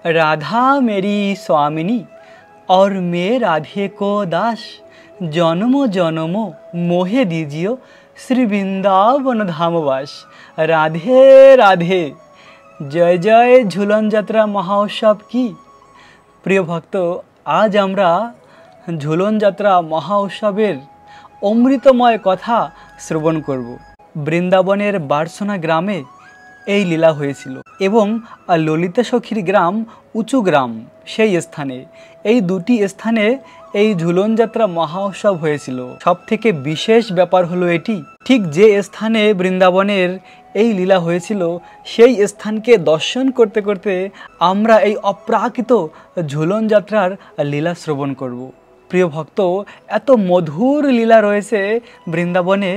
राधा मेरी स्वामिनी और मैं राधे को दास, जन्मो जन्मो मोहे दीजियो श्री वृंदावन धामवास। राधे राधे। जय जय झूलन যাত্রা মহোৎসব की। प्रिय भक्त, आज আমরা ঝুলন যাত্রা মহোৎসবের অমৃতময় কথা শ্রবণ করব। বৃন্দাবনের বারসোনা গ্রামে এই লীলা হয়েছিল এবং ললিতা সখীর গ্রাম উঁচু গ্রাম, সেই স্থানে এই দুটি স্থানে এই ঝুলন যাত্রা মহোৎসব হয়েছিল। সবথেকে বিশেষ ব্যাপার হলো এটি, ঠিক যে স্থানে বৃন্দাবনের এই লীলা হয়েছিল সেই স্থানকে দর্শন করতে করতে আমরা এই অপ্রাকৃত ঝুলন যাত্রার লীলা শ্রবণ করব। প্রিয় ভক্ত, এত মধুর লীলা রয়েছে বৃন্দাবনে।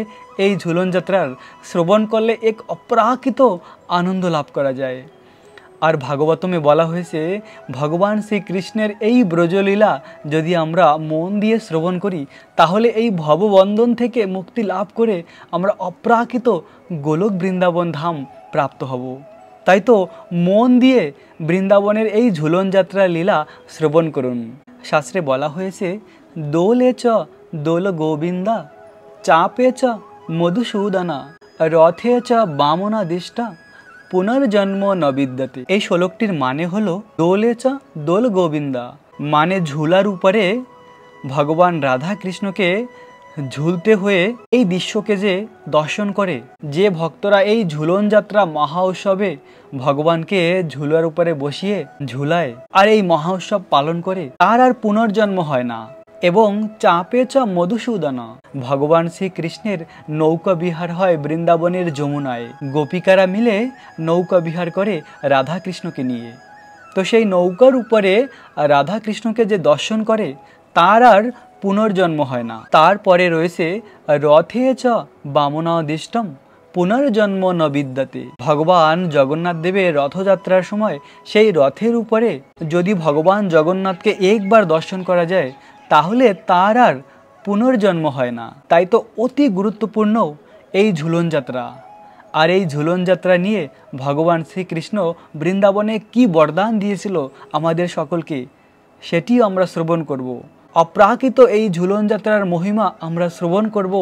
এই ঝুলন যাত্রার শ্রবণ করলে এক অপ্রাকৃত আনন্দ লাভ করা যায়। আর ভাগবতমে বলা হয়েছে, ভগবান শ্রীকৃষ্ণের এই ব্রজলীলা যদি আমরা মন দিয়ে শ্রবণ করি তাহলে এই ভববন্ধন থেকে মুক্তি লাভ করে আমরা অপ্রাকৃত গোলক বৃন্দাবন ধাম প্রাপ্ত হব। তাই তো মন দিয়ে বৃন্দাবনের এই ঝুলন যাত্রার লীলা শ্রবণ করুন। শাস্ত্রে বলা হয়েছে, দোলে চ দোল গোবিন্দা, চাপে চ মধুসূদনা, রথে চ বামনাদিষ্টা, পুনর্জন্ম ন বিদ্যতে। এই শ্লোকটির মানে হলো, দোলে চ দোল গোবিন্দা মানে ঝুলার উপরে ভগবান রাধা কৃষ্ণকে ঝুলতে হয়ে এই দৃশ্যকে যে দর্শন করে, যে ভক্তরা এই ঝুলন যাত্রা মহা উৎসবে ভগবানকে ঝুলার উপরে বসিয়ে ঝুলায় আর এই মহা উৎসব পালন করে, তার আর পুনর্জন্ম হয় না। এবং চাপে চ মধুসূদনা, ভগবান শ্রীকৃষ্ণের নৌকা বিহার হয় বৃন্দাবনের যমুনায়। গোপিকারা মিলে নৌকা বিহার করে রাধা কৃষ্ণকে নিয়ে। তো সেই নৌকার উপরে রাধা কৃষ্ণকে যে দর্শন করে তার আর পুনর্জন্ম হয় না। তারপরে রয়েছে রথে চ বামনাদিষ্টম, পুনর্জন্ম ন বিদ্যতে। ভগবান জগন্নাথ দেবের রথযাত্রার সময় সেই রথের উপরে যদি ভগবান জগন্নাথকে একবার দর্শন করা যায় তাহলে তার আর পুনর্জন্ম হয় না। তাই তো অতি গুরুত্বপূর্ণ এই ঝুলন যাত্রা। আর এই ঝুলন যাত্রা নিয়ে ভগবান শ্রীকৃষ্ণ বৃন্দাবনে কি বরদান দিয়েছিল আমাদের সকলকে, সেটিও আমরা শ্রবণ করব। অপ্রাকৃত এই ঝুলন যাত্রার মহিমা আমরা শ্রবণ করব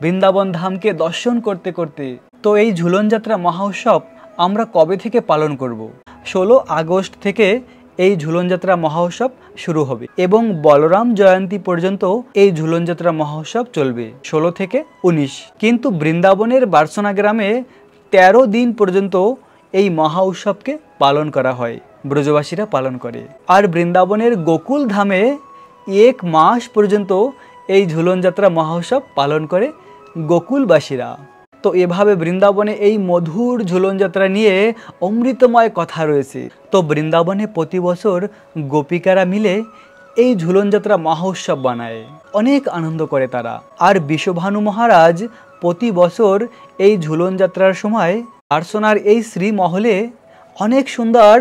বৃন্দাবন ধামকে দর্শন করতে করতে। তো এই ঝুলন যাত্রা মহোৎসব আমরা কবে থেকে পালন করব? 16 আগস্ট থেকে এই ঝুলন যাত্রা মহোৎসব শুরু হবে এবং বলরাম জয়ন্তী পর্যন্ত এই ঝুলন যাত্রা মহোৎসব চলবে, 16 থেকে 19। কিন্তু বৃন্দাবনের বারসোনা গ্রামে 13 দিন পর্যন্ত এই মহা উৎসবকে পালন করা হয়, ব্রজবাসীরা পালন করে। আর বৃন্দাবনের গোকুল ধামে 1 মাস পর্যন্ত এই ঝুলন যাত্রা মহোৎসব পালন করে গোকুলবাসীরা। তো এভাবে বৃন্দাবনে এই মধুর ঝুলন যাত্রা নিয়ে অমৃতময় কথা রয়েছে। তো বৃন্দাবনে প্রতি বছর গোপিকারা মিলে এই ঝুলন যাত্রা মহোৎসব বানায়, অনেক আনন্দ করে তারা। আর বিশ্বভানু মহারাজ প্রতি বছর এই ঝুলন যাত্রার সময় বারসোনার এই শ্রীমহলে অনেক সুন্দর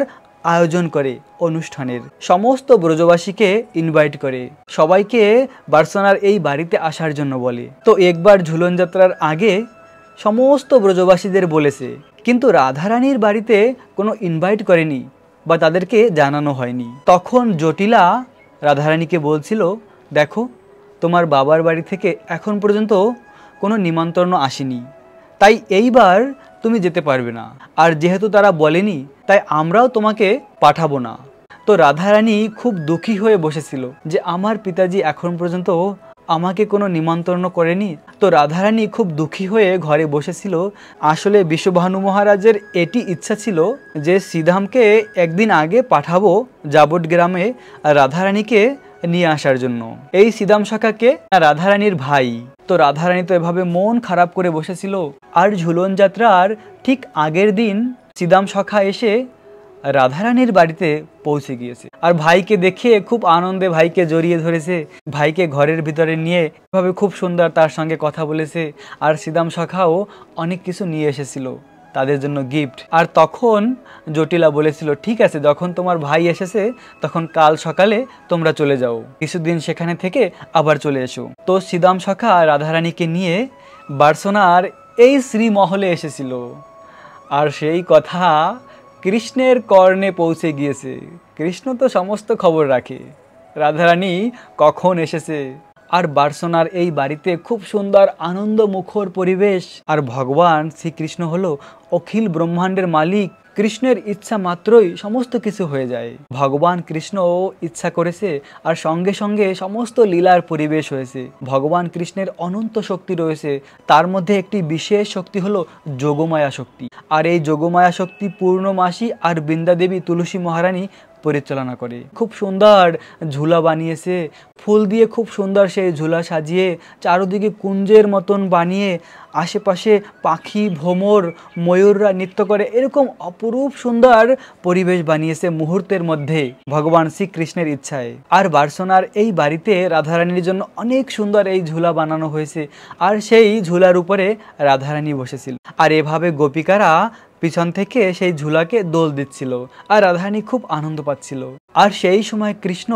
আয়োজন করে অনুষ্ঠানের, সমস্ত ব্রজবাসীকে ইনভাইট করে, সবাইকে বারসোনার এই বাড়িতে আসার জন্য বলে। তো একবার ঝুলন যাত্রার আগে সমস্ত ব্রজবাসীদের বলেছে, কিন্তু রাধারানীর বাড়িতে কোনো ইনভাইট করেনি বা তাদেরকে জানানো হয়নি। তখন জটিলা রাধারানীকে বলছিল, দেখো তোমার বাবার বাড়ি থেকে এখন পর্যন্ত কোনো নিমন্ত্রণ আসেনি, তাই এইবার তুমি যেতে পারবে না। আর যেহেতু তারা বলেনি তাই আমরাও তোমাকে পাঠাবো না। তো রাধারানী খুব দুঃখী হয়ে বসেছিল যে আমার পিতাজি এখন পর্যন্ত আমাকে কোনো নিমন্ত্রণ করেনি। তো রাধারানী খুব দুঃখী হয়ে ঘরে বসেছিল। আসলে বিশ্বভানু মহারাজের এটি ইচ্ছা ছিল যে শ্রীধামকে একদিন আগে পাঠাবো জাবট গ্রামে রাধারানীকে নিয়ে আসার জন্য। এই শ্রীধাম শাখাকে রাধারানীর ভাই। তো রাধারানী তো এভাবে মন খারাপ করে বসেছিল। আর ঝুলন যাত্রার ঠিক আগের দিন শ্রীধাম শাখা এসে রাধারানীর বাড়িতে পৌঁছে গিয়েছে। আর ভাইকে দেখে খুব আনন্দে ভাইকে জড়িয়ে ধরেছে, ভাইকে ঘরের ভিতরে নিয়ে এভাবে খুব সুন্দর তার সঙ্গে কথা বলেছে। আর শ্রীধাম শাখাও অনেক কিছু নিয়ে এসেছিল তাদের জন্য গিফট। আর তখন জটিলা বলেছিল, ঠিক আছে, যখন তোমার ভাই এসেছে তখন কাল সকালে তোমরা চলে যাও, কিছুদিন সেখানে থেকে আবার চলে এসো। তো শ্রীধাম শাখা রাধারানীকে নিয়ে বারসোনার এই শ্রীমহলে এসেছিল। আর সেই কথা কৃষ্ণের কর্ণে পৌঁছে গিয়েছে। কৃষ্ণ তো সমস্ত খবর রাখে রাধারানী কখন এসেছে। আর বার্সনার এই বাড়িতে খুব সুন্দর আনন্দ মুখর পরিবেশ। আর ভগবান শ্রীকৃষ্ণ হলো অখিল ব্রহ্মাণ্ডের মালিক। কৃষ্ণের ইচ্ছা মাত্রই সমস্ত কিছু হয়ে যায়। ভগবান কৃষ্ণ ইচ্ছা করেছে আর সঙ্গে সঙ্গে সমস্ত লীলার পরিবেশ হয়েছে। ভগবান কৃষ্ণের অনন্ত শক্তি রয়েছে, তার মধ্যে একটি বিশেষ শক্তি হলো যোগমায়া শক্তি। আর এই যোগমায়া শক্তি পূর্ণমাসী আর বৃন্দাদেবী তুলসী মহারানী পরিচালনা করে। খুব সুন্দর ঝুলা বানিয়েছে, ফুল দিয়ে খুব সুন্দর সেই ঝুলা সাজিয়ে চারদিকে কুঞ্জের মতন বানিয়ে আশেপাশে পাখি ভ্রমর ময়ূররা নৃত্য করে, এরকম অপরূপ সুন্দর পরিবেশ বানিয়েছে মুহূর্তের মধ্যে ভগবান শ্রীকৃষ্ণের ইচ্ছায়। আর বার্সনার এই বাড়িতে রাধারানীর জন্য অনেক সুন্দর এই ঝুলা বানানো হয়েছে আর সেই ঝুলার উপরে রাধারানী বসেছিল। আর এভাবে গোপিকারা পিছন থেকে সেই ঝুলাকে দোল দিচ্ছিল আর রাধারানী খুব আনন্দ পাচ্ছিল। আর সেই সময় কৃষ্ণ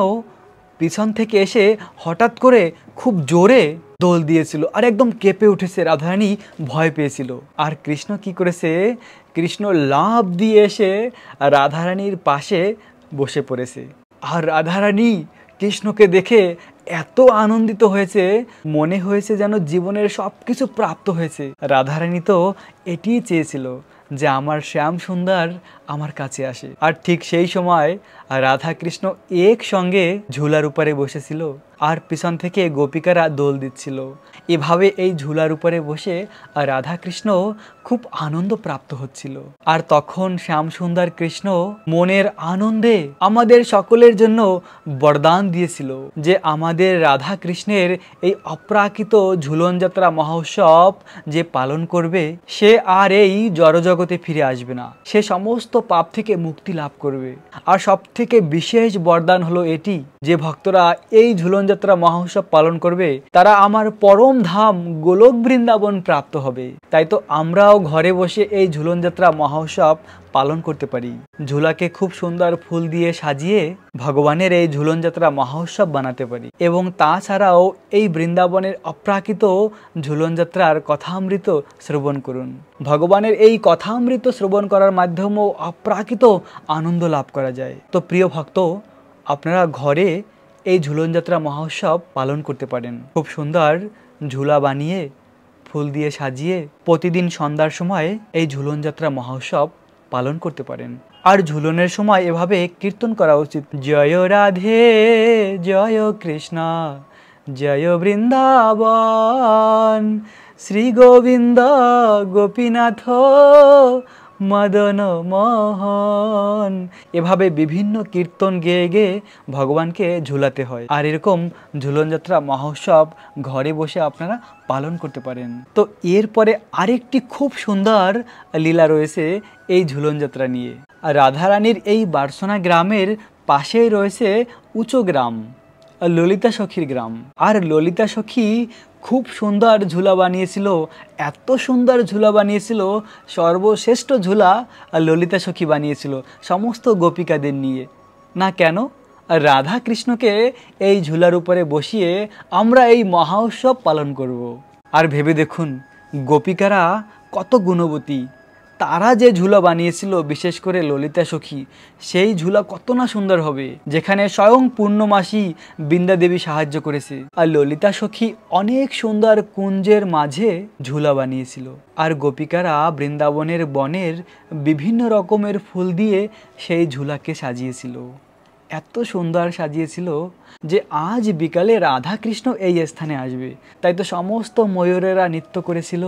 পিছন থেকে এসে হঠাৎ করে খুব জোরে দোল দিয়েছিল আর একদম কেঁপে উঠেছে। রাধারানী ভয় পেয়েছিল। আর কৃষ্ণ কি করেছে, কৃষ্ণ লাফ দিয়ে এসে রাধারানীর পাশে বসে পড়েছে। আর রাধারানী কৃষ্ণকে দেখে এত আনন্দিত হয়েছে, মনে হয়েছে যেন জীবনের সব কিছু প্রাপ্ত হয়েছে। রাধারানী তো এটিই চেয়েছিল যে আমার শ্যাম সুন্দর আমার কাছে আসে। আর ঠিক সেই সময় রাধা কৃষ্ণ একসঙ্গে ঝুলার উপরে বসেছিল আর পিছন থেকে গোপিকারা দোল দিচ্ছিল। এভাবে এই ঝুলার উপরে বসে রাধা কৃষ্ণ খুব আনন্দ প্রাপ্ত হচ্ছিল। আর তখন শ্যাম সুন্দর কৃষ্ণ মনের আনন্দে আমাদের সকলের জন্য বরদান দিয়েছিল যে আমাদের রাধা কৃষ্ণের এই অপ্রাকৃত ঝুলন যাত্রা মহোৎসব যে পালন করবে সে আর এই জড়জগতে ফিরে আসবে না, সে সমস্ত পাপ থেকে মুক্তি লাভ করবে। আর সব থেকে বিশেষ বরদান হলো এটি যে ভক্তরা এই ঝুলন যাত্রা মহোৎসব পালন করবে তারা আমার পরম ধাম গোলক বৃন্দাবন প্রাপ্ত হবে। তাই তো আমরাও ঘরে বসে এই ঝুলন যাত্রা মহোৎসব পালন করতে পারি। ঝুলাকে খুব সুন্দর ফুল দিয়ে সাজিয়ে ভগবানের এই ঝুলন যাত্রা মহোৎসব বানাতে পারি। এবং তাছাড়াও এই বৃন্দাবনের অপ্রাকৃত ঝুলন যাত্রার কথামৃত শ্রবণ করুন। ভগবানের এই কথামৃত শ্রবণ করার মাধ্যমেও অপ্রাকৃত আনন্দ লাভ করা যায়। তো প্রিয় ভক্ত, আপনারা ঘরে এই ঝুলন যাত্রা মহোৎসব পালন করতে পারেন। খুব সুন্দর ঝুলা বানিয়ে ফুল দিয়ে সাজিয়ে প্রতিদিন সন্ধ্যার সময় এই ঝুলন যাত্রা মহোৎসব পালন করতে পারেন। আর ঝুলনের সময় এভাবে কীর্তন করা উচিত, জয় রাধে জয় কৃষ্ণ জয় বৃন্দাবন শ্রী গোবিন্দ গোপীনাথ মদন মোহন। এভাবে বিভিন্ন কীর্তন গেয়ে গেয়ে ভগবানকে ঝুলাতে হয়। আর এরকম ঝুলন যাত্রা মহোৎসব ঘরে বসে আপনারা পালন করতে পারেন। তো এরপরে আরেকটি খুব সুন্দর লীলা রয়েছে এই ঝুলন যাত্রা নিয়ে। আর রাধারানীর এই বার্সনা গ্রামের পাশেই রয়েছে উঁচু গ্রাম ললিতা সখীর গ্রাম। আর ললিতা সখী খুব সুন্দর ঝুলা বানিয়েছিল, এত সুন্দর ঝুলা বানিয়েছিল, সর্বশ্রেষ্ঠ ঝুলা ললিতা সখী বানিয়েছিল সমস্ত গোপিকাদের নিয়ে। না কেন, রাধা কৃষ্ণকে এই ঝুলার উপরে বসিয়ে আমরা এই মহোৎসব পালন করব। আর ভেবে দেখুন গোপিকারা কত গুণবতী, তারা যে ঝুলা বানিয়েছিল বিশেষ করে ললিতা সখী, সেই ঝুলা কত না সুন্দর হবে, যেখানে স্বয়ং পূর্ণমাসী বৃন্দাদেবী সাহায্য করেছে। আর ললিতা সখী অনেক সুন্দর কুঞ্জের মাঝে ঝুলা বানিয়েছিল। আর গোপিকারা বৃন্দাবনের বনের বিভিন্ন রকমের ফুল দিয়ে সেই ঝুলাকে সাজিয়েছিল, এত সুন্দর সাজিয়েছিল যে আজ বিকালে রাধা কৃষ্ণ এই স্থানে আসবে। তাই তো সমস্ত ময়ূরেরা নৃত্য করেছিল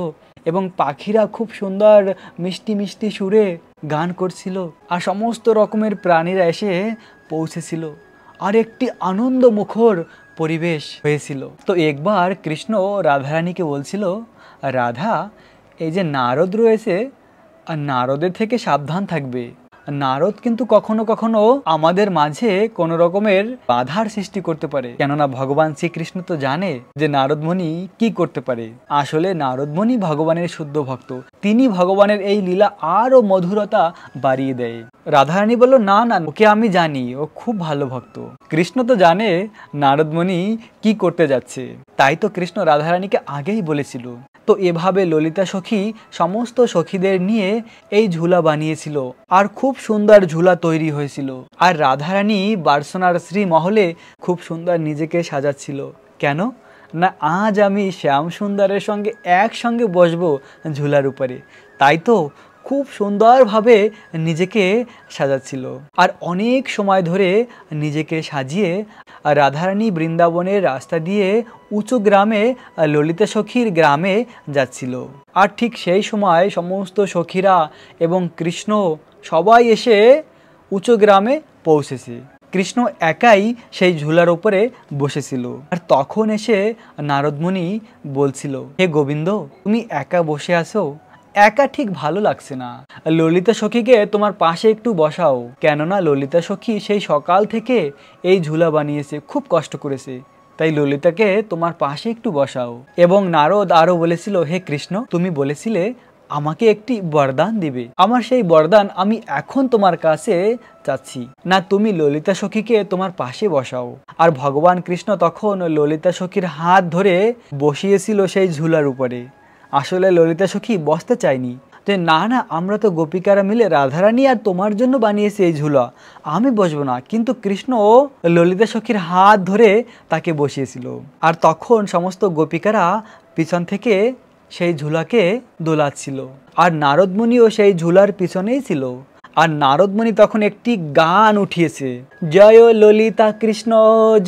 এবং পাখিরা খুব সুন্দর মিষ্টি মিষ্টি সুরে গান করছিল। আর সমস্ত রকমের প্রাণীরা এসে পৌঁছেছিল আর একটি আনন্দ মুখর পরিবেশ হয়েছিল। তো একবার কৃষ্ণ রাধারানীকে বলছিল, রাধা এই যে নারদ রয়েছে আর নারদের থেকে সাবধান থাকবে। নারদ কিন্তু কখনো কখনো আমাদের মাঝে কোনো রকমের বাধার সৃষ্টি করতে পারে, কেননা ভগবান শ্রীকৃষ্ণ তো জানে যে নারদমণি কি করতে পারে। আসলে নারদমণি ভগবানের শুদ্ধ ভক্ত, তিনি ভগবানের এই লীলা আরো মধুরতা বাড়িয়ে দেয়। রাধারানী বলল, না না, ওকে আমি জানি, ও খুব ভালো ভক্ত। কৃষ্ণ তো জানে নারদমণি কি করতে যাচ্ছে, তাই তো কৃষ্ণ রাধারানীকে আগেই বলেছিল। তো এভাবে ললিতা সখী সমস্ত সখীদের নিয়ে এই ঝুলা বানিয়েছিল আর খুব সুন্দর ঝুলা তৈরি হয়েছিল। আর রাধারানী বার্সনার শ্রী মহলে খুব সুন্দর নিজেকে সাজাচ্ছিল। কেন না, আজ আমি শ্যাম সুন্দরের সঙ্গে একসঙ্গে বসবো ঝুলার উপরে, তাই তো খুব সুন্দরভাবে নিজেকে সাজাচ্ছিল। আর অনেক সময় ধরে নিজেকে সাজিয়ে রাধারানী বৃন্দাবনের রাস্তা দিয়ে উঁচু গ্রামে ললিতা সখীর গ্রামে যাচ্ছিল। আর ঠিক সেই সময় সমস্ত সখীরা এবং কৃষ্ণ সবাই এসে উঁচু গ্রামে পৌঁছেছে। কৃষ্ণ একাই সেই ঝুলার উপরে বসেছিল। আর তখন এসে নারদমুনি বলছিল, হে গোবিন্দ, তুমি একা বসে আছো, একা ঠিক ভালো লাগছে না, ললিতা সখীকে তোমার পাশে একটু বসাও। কেননা ললিতা সখী সেই সকাল থেকে এই ঝুলা বানিয়েছে, খুব কষ্ট করেছে, তাই ললিতাকে তোমার পাশে একটু বসাও। এবং নারদ আরো বলেছিল, হে কৃষ্ণ, তুমি বলেছিলে আমাকে একটি বরদান দিবে, আমার সেই বরদান আমি এখন তোমার কাছে চাচ্ছি, না তুমি ললিতা সখীকে তোমার পাশে বসাও। আর ভগবান কৃষ্ণ তখন ললিতা সখীর হাত ধরে বসিয়েছিল সেই ঝুলার উপরে। আসলে ললিতা সখী বসতে চায়নি, যে না না, আমরা তো গোপিকারা মিলে রাধারানী আর তোমার জন্য বানিয়েছি এই ঝুলা, আমি বসবো না। কিন্তু কৃষ্ণ ললিতা সখীর হাত ধরে তাকে বসিয়েছিল। আর তখন সমস্ত গোপিকারা পিছন থেকে সেই ঝুলাকে দোলাচ্ছিল। আর নারদমুনিও সেই ঝুলার পিছনেই ছিল। আর নারদমুনি তখন একটি গান উঠিয়েছে, জয় ললিতা কৃষ্ণ,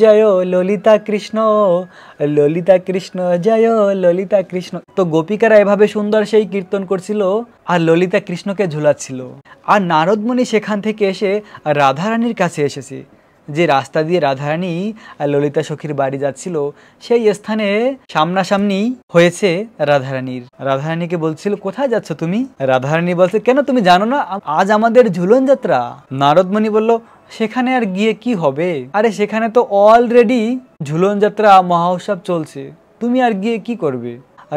জয় ললিতা কৃষ্ণ, ললিতা কৃষ্ণ জয় ললিতা কৃষ্ণ। তো গোপিকারা এভাবে সুন্দর সেই কীর্তন করছিল আর ললিতা কৃষ্ণকে ঝুলাচ্ছিল। আর নারদমুনি সেখান থেকে এসে রাধারানীর কাছে এসেছে। যে রাস্তা দিয়ে রাধারানী আর ললিতা সখীর বাড়ি যাচ্ছিল, সেই স্থানে সামনাসামনি হয়েছে রাধারানীর। রাধারানীকে বলছিল, কোথায় যাচ্ছ তুমি? রাধারানী বলছে, কেন তুমি জানো না আজ আমাদের ঝুলন যাত্রা? নারদমণি বলল, সেখানে আর গিয়ে কি হবে, আরে সেখানে তো অলরেডি ঝুলন যাত্রা মহোৎসব চলছে, তুমি আর গিয়ে কি করবে?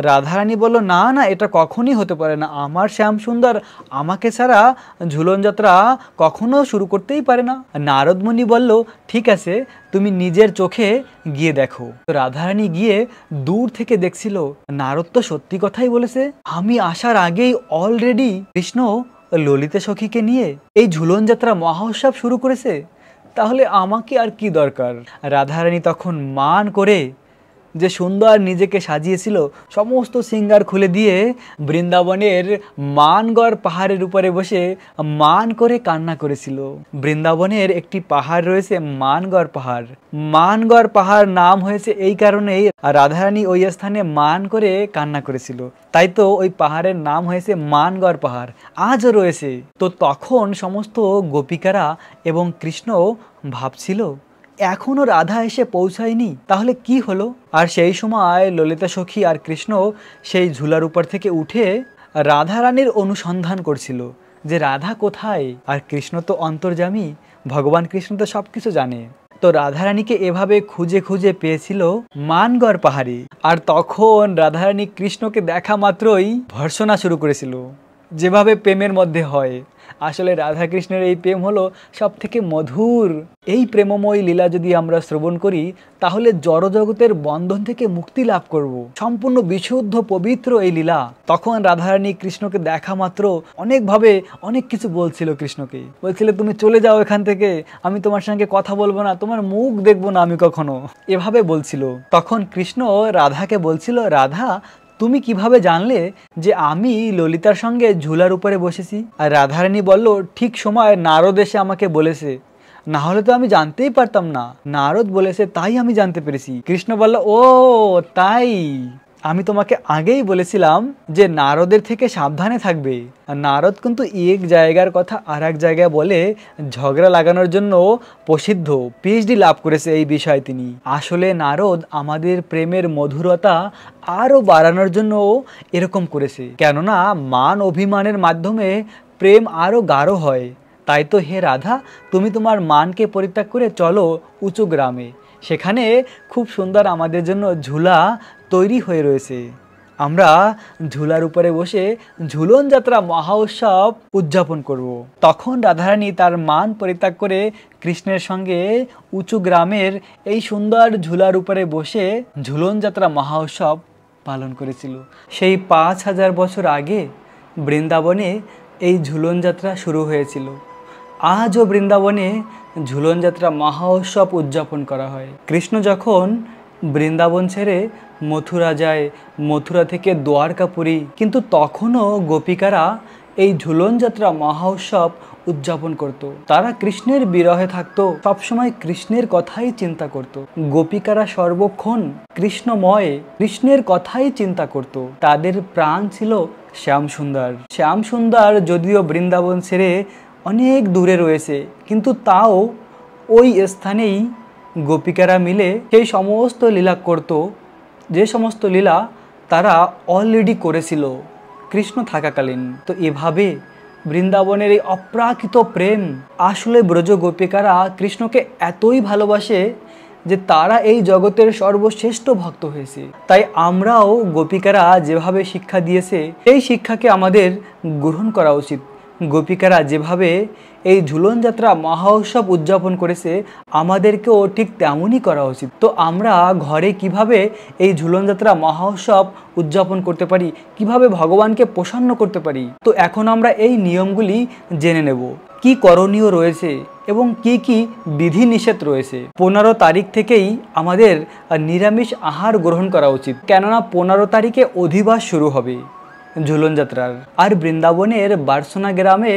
রাধারানী বলল, না না, এটা কখনই হতে পারে না, আমার শ্যাম সুন্দর আমাকে ছাড়া ঝুলন যাত্রা কখনো শুরু করতেই পারে না। নারদমুনি বলল, ঠিক আছে, তুমি নিজের চোখে গিয়ে দেখো। রাধারানী গিয়ে দূর থেকে দেখছিল, নারদ তো সত্যি কথাই বলেছে, আমি আসার আগেই অলরেডি কৃষ্ণ ললিতা সখীকে নিয়ে এই ঝুলন যাত্রা মহোৎসব শুরু করেছে, তাহলে আমাকে আর কি দরকার? রাধারানী তখন মান করে যে সুন্দর নিজেকে সাজিয়েছিল সমস্ত সিঙ্গার খুলে দিয়ে বৃন্দাবনের মানগড় পাহাড়ের উপরে বসে মান করে কান্না করেছিল। বৃন্দাবনের একটি পাহাড় রয়েছে মানগড় পাহাড়। মানগড় পাহাড় নাম হয়েছে এই কারণেই রাধারানী ওই স্থানে মান করে কান্না করেছিল, তাই তো ওই পাহাড়ের নাম হয়েছে মানগড় পাহাড়, আজও রয়েছে। তো তখন সমস্ত গোপিকারা এবং কৃষ্ণ ভাবছিল, এখনো রাধা এসে পৌঁছায়নি, তাহলে কি হলো? আর সেই সময় ললিতা সখী আর কৃষ্ণ সেই ঝুলার উপর থেকে উঠে রাধারানীর অনুসন্ধান করছিল যে রাধা কোথায়। আর কৃষ্ণ তো অন্তর্যামী, ভগবান কৃষ্ণ তো সবকিছু জানে। তো রাধারানীকে এভাবে খুঁজে খুঁজে পেয়েছিল মানগড় পাহাড়ে। আর তখন রাধারানী কৃষ্ণকে দেখা মাত্রই ভর্ৎসনা শুরু করেছিল, যেভাবে প্রেমের মধ্যে হয়। আসলে রাধা কৃষ্ণের এই প্রেম হলো সব থেকে মধুর। এই প্রেমময় লীলা যদি আমরা শ্রবণ করি, তাহলে জড়জগতের বন্ধন থেকে মুক্তি লাভ করব। সম্পূর্ণ বিশুদ্ধ পবিত্র এই লীলা। তখন রাধারানী কৃষ্ণকে দেখা মাত্র অনেকভাবে অনেক কিছু বলছিল কৃষ্ণকে, বলছিল, তুমি চলে যাও এখান থেকে, আমি তোমার সঙ্গে কথা বলবো না, তোমার মুখ দেখবো না আমি কখনো, এভাবে বলছিল। তখন কৃষ্ণ রাধাকে বলছিল, রাধা, তুমি কিভাবে জানলে যে আমি ললিতার সঙ্গে ঝুলার উপরে বসেছি? আর রাধারানী বলল, ঠিক সময় নারদ এসে আমাকে বলেছে, না হলে তো আমি জানতেই পারতাম না, নারদ বলেছে তাই আমি জানতে পেরেছি। কৃষ্ণ বলল, ও তাই, আমি তোমাকে আগেই বলেছিলাম যে নারদের থেকে সাবধানে থাকবে। আর নারদ কিন্তু এক জায়গার কথা আর এক জায়গায় বলে ঝগড়া লাগানোর জন্য প্রসিদ্ধ, পিএইচডি লাভ করেছে এই বিষয়ে তিনি। আসলে নারদ আমাদের প্রেমের মধুরতা আরও বাড়ানোর জন্য এরকম করেছে, কেননা মান অভিমানের মাধ্যমে প্রেম আরও গাঢ় হয়। তাই তো হে রাধা, তুমি তোমার মানকে পরিত্যাগ করে চলো উঁচু গ্রামে, সেখানে খুব সুন্দর আমাদের জন্য ঝুলা তৈরি হয়ে রয়েছে, আমরা ঝুলার উপরে বসে ঝুলন যাত্রা মহোৎসব উদযাপন করব। তখন রাধারানী তার মান পরিত্যাগ করে কৃষ্ণের সঙ্গে উঁচু গ্রামের এই সুন্দর ঝুলার উপরে বসে ঝুলন যাত্রা মহোৎসব পালন করেছিল। সেই 5000 বছর আগে বৃন্দাবনে এই ঝুলন যাত্রা শুরু হয়েছিল। আজও বৃন্দাবনে ঝুলন যাত্রা মহা উৎসব উদযাপন করা হয়। কৃষ্ণ যখন বৃন্দাবন ছেড়ে মথুরা যায়, মথুরা থেকে দ্বারকাপুরী, কিন্তু তখনও গোপিকারা এই ঝুলন যাত্রা মহা উৎসব উদযাপন করত। তারা কৃষ্ণের বিরহে থাকতো, সবসময় কৃষ্ণের কথাই চিন্তা করত। গোপিকারা সর্বক্ষণ কৃষ্ণময়, কৃষ্ণের কথাই চিন্তা করত। তাদের প্রাণ ছিল শ্যাম সুন্দর। শ্যাম সুন্দর যদিও বৃন্দাবন ছেড়ে অনেক দূরে রয়েছে, কিন্তু তাও ওই স্থানেই গোপিকারা মিলে সেই সমস্ত লীলা করত, যে সমস্ত লীলা তারা অলরেডি করেছিল কৃষ্ণ থাকাকালীন। তো এভাবে বৃন্দাবনের এই অপ্রাকৃত প্রেম, আসলে ব্রজ গোপিকারা কৃষ্ণকে এতই ভালোবাসে যে তারা এই জগতের সর্বশ্রেষ্ঠ ভক্ত হয়েছে। তাই আমরাও গোপিকারা যেভাবে শিক্ষা দিয়েছে এই শিক্ষাকে আমাদের গ্রহণ করা উচিত। গোপিকারা যেভাবে এই ঝুলন যাত্রা মহা উৎসব উদযাপন করেছে আমাদেরকেও ঠিক তেমনই করা উচিত। তো আমরা ঘরে কিভাবে এই ঝুলন যাত্রা মহা উৎসব উদযাপন করতে পারি, কিভাবে ভগবানকে প্রসন্ন করতে পারি, তো এখন আমরা এই নিয়মগুলি জেনে নেব। কি করণীয় রয়েছে এবং কি কি বিধি নিষেধ রয়েছে। 15 তারিখ থেকেই আমাদের নিরামিষ আহার গ্রহণ করা উচিত, কেননা 15 তারিখে অধিবাস শুরু হবে ঝুলন যাত্রার। আর বৃন্দাবনের বারসোনা গ্রামে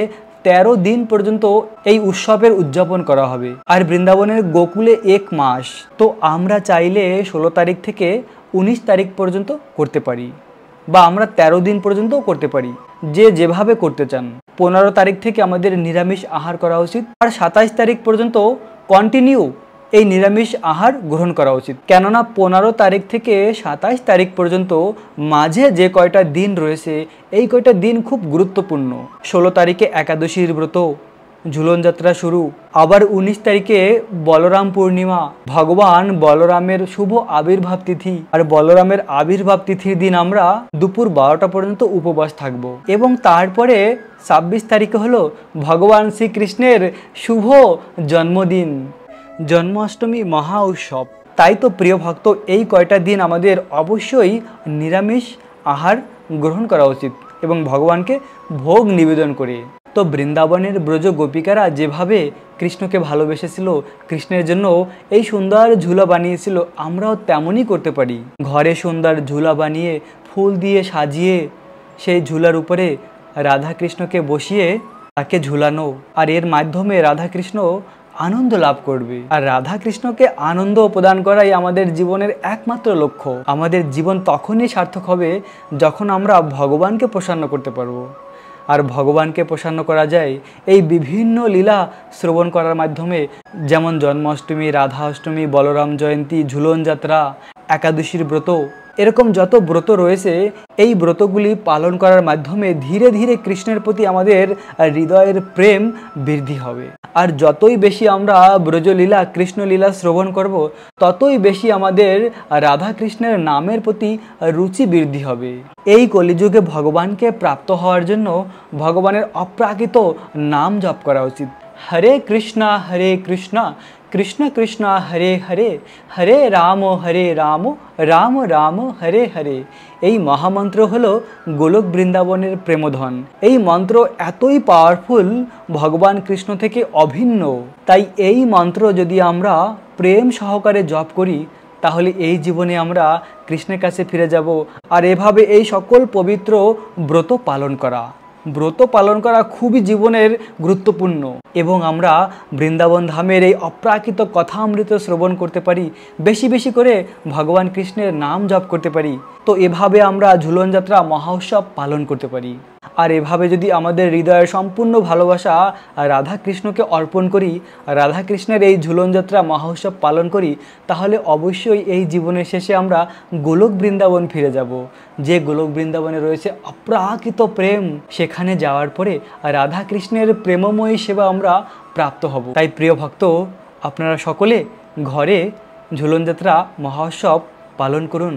13 দিন পর্যন্ত এই উৎসবের উদযাপন করা হবে। আর বৃন্দাবনের গোকুলে 1 মাস। তো আমরা চাইলে 16 তারিখ থেকে 19 তারিখ পর্যন্ত করতে পারি, বা আমরা 13 দিন পর্যন্ত করতে পারি, যে যেভাবে করতে চান। 15 তারিখ থেকে আমাদের নিরামিষ আহার করা উচিত, আর 27 তারিখ পর্যন্ত কন্টিনিউ এই নিরামিষ আহার গ্রহণ করা উচিত। কেননা 15 তারিখ থেকে 27 তারিখ পর্যন্ত মাঝে যে কয়টা দিন রয়েছে এই কয়টা দিন খুব গুরুত্বপূর্ণ। 16 তারিখে একাদশীর ব্রত, ঝুলন যাত্রা শুরু। আবার 19 তারিখে বলরাম পূর্ণিমা, ভগবান বলরামের শুভ আবির্ভাব তিথি। আর বলরামের আবির্ভাব তিথির দিন আমরা দুপুর 12টা পর্যন্ত উপবাস থাকব। এবং তারপরে 26 তারিখে হলো ভগবান শ্রীকৃষ্ণের শুভ জন্মদিন, জন্মাষ্টমী মহা উৎসব। তাই তো প্রিয় ভক্ত, এই কয়টা দিন আমাদের অবশ্যই নিরামিষ আহার গ্রহণ করা উচিত এবং ভগবানকে ভোগ নিবেদন করে। তো বৃন্দাবনের ব্রজ গোপিকারা যেভাবে কৃষ্ণকে ভালোবেসেছিল, কৃষ্ণের জন্য এই সুন্দর ঝুলা বানিয়েছিল, আমরাও তেমনই করতে পারি। ঘরে সুন্দর ঝুলা বানিয়ে ফুল দিয়ে সাজিয়ে সেই ঝুলার উপরে রাধা কৃষ্ণকে বসিয়ে তাকে ঝুলানো, আর এর মাধ্যমে রাধা কৃষ্ণ আনন্দ লাভ করবে। আর রাধা কৃষ্ণকে আনন্দ প্রদান করাই আমাদের জীবনের একমাত্র লক্ষ্য। আমাদের জীবন তখনই সার্থক হবে যখন আমরা ভগবানকে প্রসন্ন করতে পারবো। আর ভগবানকে প্রসন্ন করা যায় এই বিভিন্ন লীলা শ্রবণ করার মাধ্যমে, যেমন জন্মাষ্টমী, রাধা অষ্টমী, বলরাম জয়ন্তী, ঝুলন যাত্রা, একাদশীর ব্রত, এরকম যত ব্রত রয়েছে এই ব্রতগুলি পালন করার মাধ্যমে ধীরে ধীরে কৃষ্ণের প্রতি আমাদের হৃদয়ের প্রেম বৃদ্ধি হবে। আর যতই বেশি আমরা ব্রজলীলা, কৃষ্ণলীলা শ্রবণ করব, ততই বেশি আমাদের রাধা কৃষ্ণের নামের প্রতি রুচি বৃদ্ধি হবে। এই কলিযুগে ভগবানকে প্রাপ্ত হওয়ার জন্য ভগবানের অপ্রাকৃত নাম জপ করা উচিত। হরে কৃষ্ণ কৃষ্ণ কৃষ্ণ হরে হরে, হরে রাম রাম রাম হরে হরে। এই মহামন্ত্র হলো গোলক বৃন্দাবনের প্রেমধন। এই মন্ত্র এতই পাওয়ারফুল, ভগবান কৃষ্ণ থেকে অভিন্ন। তাই এই মন্ত্র যদি আমরা প্রেম সহকারে জপ করি তাহলে এই জীবনে আমরা কৃষ্ণের কাছে ফিরে যাব। আর এভাবে এই সকল পবিত্র ব্রত পালন করা খুবই জীবনের গুরুত্বপূর্ণ, এবং আমরা বৃন্দাবন ধামের এই অপ্রাকৃত কথামৃত শ্রবণ করতে পারি, বেশি বেশি করে ভগবান কৃষ্ণের নাম জপ করতে পারি। তো এভাবে আমরা ঝুলন যাত্রা মহা উৎসব পালন করতে পারি। আর এভাবে যদি আমাদের হৃদয়ের সম্পূর্ণ ভালোবাসা রাধা কৃষ্ণকে অর্পণ করি, রাধা কৃষ্ণের এই ঝুলন যাত্রা মহা উৎসব পালন করি, তাহলে অবশ্যই এই জীবনের শেষে আমরা গোলক বৃন্দাবন ফিরে যাব। যে গোলক বৃন্দাবনে রয়েছে অপ্রাকৃত প্রেম, সেখানে যাওয়ার পরে রাধা কৃষ্ণের প্রেমময়ী সেবা আমরা প্রাপ্ত হব। তাই প্রিয় ভক্ত, আপনারা সকলে ঘরে ঝুলন যাত্রা মহা উৎসব পালন করুন,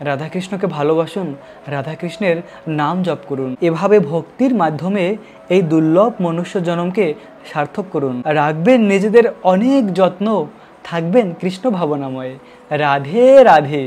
রাধাকৃষ্ণকে ভালোবাসুন, রাধাকৃষ্ণের নাম জপ করুন। এভাবে ভক্তির মাধ্যমে এই দুর্লভ মনুষ্য জন্মকে সার্থক করুন। রাখবেন নিজেদের অনেক যত্ন, থাকবেন কৃষ্ণ ভাবনাময়। রাধে রাধে।